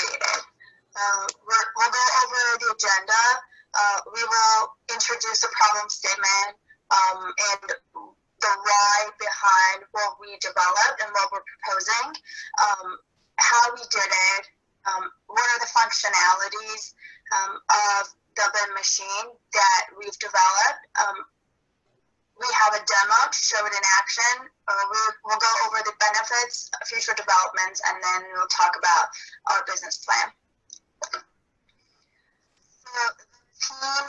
created. We'll go over the agenda. We will introduce a problem statement and the why behind what we developed and what we're proposing, how we did it, what are the functionalities of the BIM machine that we've developed. We have a demo to show it in action. We'll go over the benefits, future developments, and then we'll talk about our business plan. So the team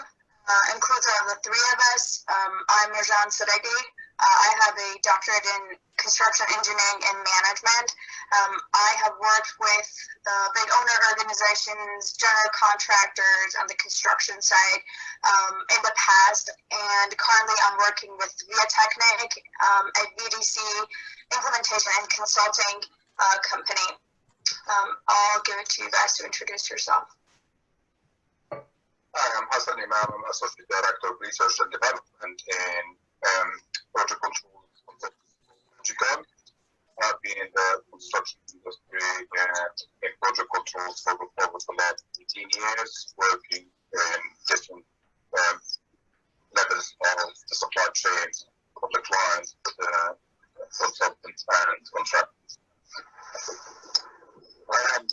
includes the three of us. I'm Rajan Sadeghi. I have a doctorate in construction engineering and management. I have worked with big owner organizations, general contractors on the construction side in the past, and currently I'm working with Via Technic, a VDC implementation and consulting company. I'll give it to you guys to introduce yourself. Hi, I'm Hassan Imam. I'm Associate Director of Research and Development in Project Controls. I've been in the construction industry and in project controls for over the last 18 years, working in different levels of the supply chain of the clients, the consultants and contractors. I am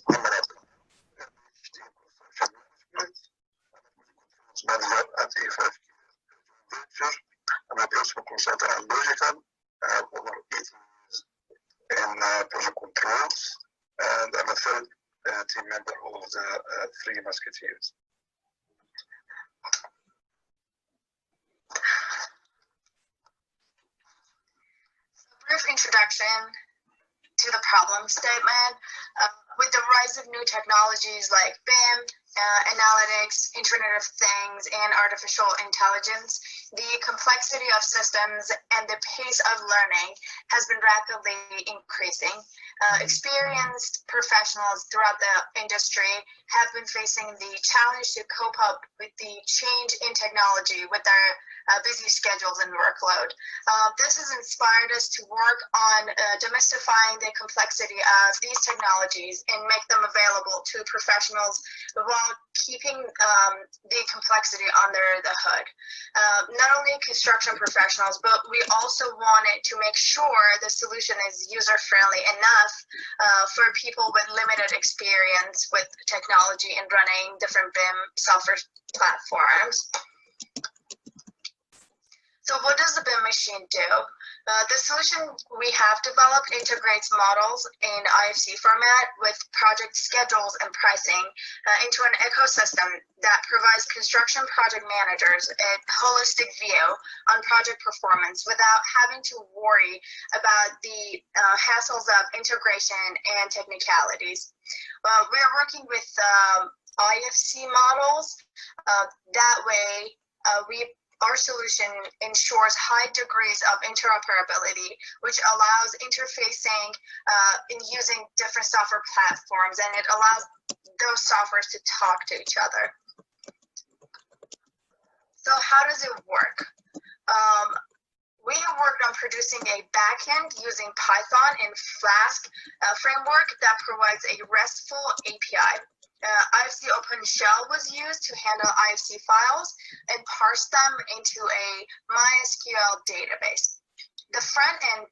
manager at the AECH Venture. I'm a principal consultant and logical, over 8 years in project controls, and I'm a third team member of the Three Musketeers. Brief introduction to the problem statement. With the rise of new technologies like BIM, analytics, Internet of Things, and artificial intelligence, the complexity of systems and the pace of learning has been rapidly increasing. Experienced professionals throughout the industry have been facing the challenge to cope up with the change in technology with their busy schedules and workload. This has inspired us to work on demystifying the complexity of these technologies and make them available to professionals while keeping the complexity under the hood. Not only construction professionals, but we also wanted to make sure the solution is user-friendly enough for people with limited experience with technology and running different BIM software platforms. So what does the BIM machine do? The solution we have developed integrates models in IFC format with project schedules and pricing into an ecosystem that provides construction project managers a holistic view on project performance without having to worry about the hassles of integration and technicalities. We are working with IFC models. That way, our solution ensures high degrees of interoperability, which allows interfacing in using different software platforms, and it allows those softwares to talk to each other. So how does it work? We have worked on producing a backend using Python and Flask framework that provides a RESTful API. IFC OpenShell was used to handle IFC files and parse them into a MySQL database. The front end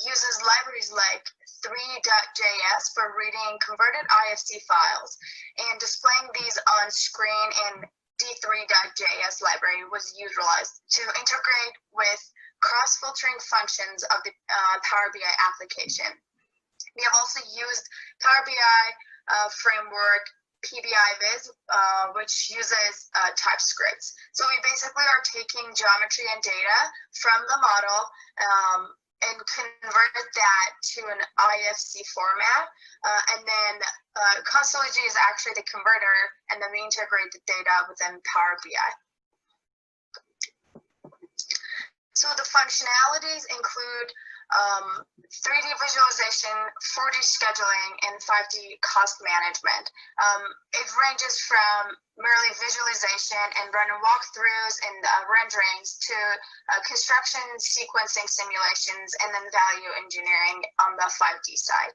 uses libraries like 3.js for reading converted IFC files and displaying these on screen, and d3.js library was utilized to integrate with cross-filtering functions of the Power BI application. We have also used Power BI framework PBIViz, which uses TypeScript. So we basically are taking geometry and data from the model and convert that to an IFC format. And then Constology is actually the converter, and then we integrate the data within Power BI. So the functionalities include 3D visualization, 4D scheduling, and 5D cost management. It ranges from merely visualization and run walkthroughs and renderings to construction sequencing simulations, and then value engineering on the 5D side.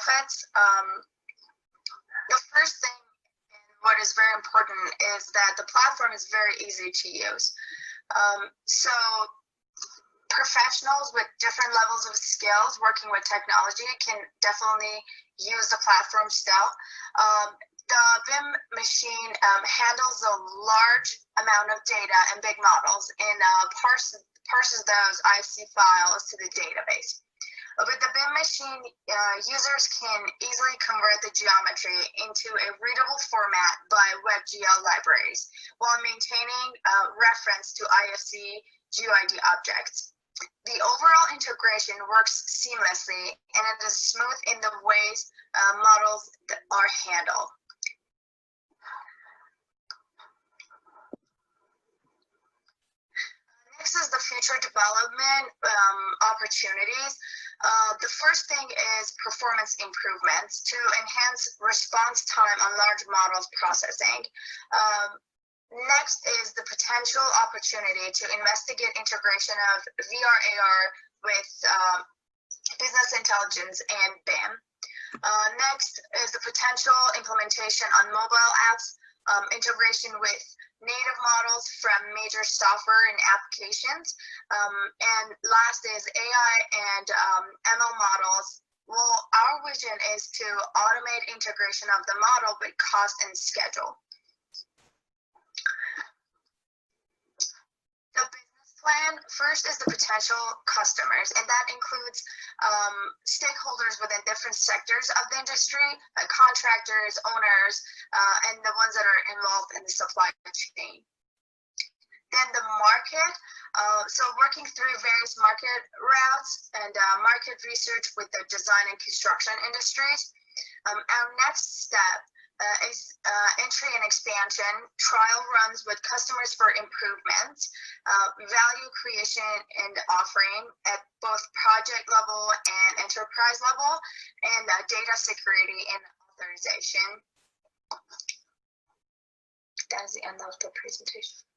benefits. The first thing, and what is very important, is that the platform is very easy to use. So professionals with different levels of skills working with technology can definitely use the platform still. The BIM machine handles a large amount of data and big models and parses those AEC files to the database. With the BIM machine, users can easily convert the geometry into a readable format by WebGL libraries while maintaining reference to IFC GUID objects. The overall integration works seamlessly and it is smooth in the ways models are handled. Next is the future development opportunities. The first thing is performance improvements to enhance response time on large models processing. Next is the potential opportunity to investigate integration of VR AR with business intelligence and BIM. Next is the potential implementation on mobile apps, integration with native models from major software and applications. And last is AI and ML models. Well, our vision is to automate integration of the model with cost and schedule. The business plan, first is the potential customers, and that includes stakeholders within different sectors of the industry, contractors, owners, and the ones that are involved in the supply chain. Then the market, so working through various market routes and market research with the design and construction industries. Our next step is entry and expansion, trial runs with customers for improvements, value creation and offering at both project level and enterprise level, and data security and authorization. That is the end of the presentation.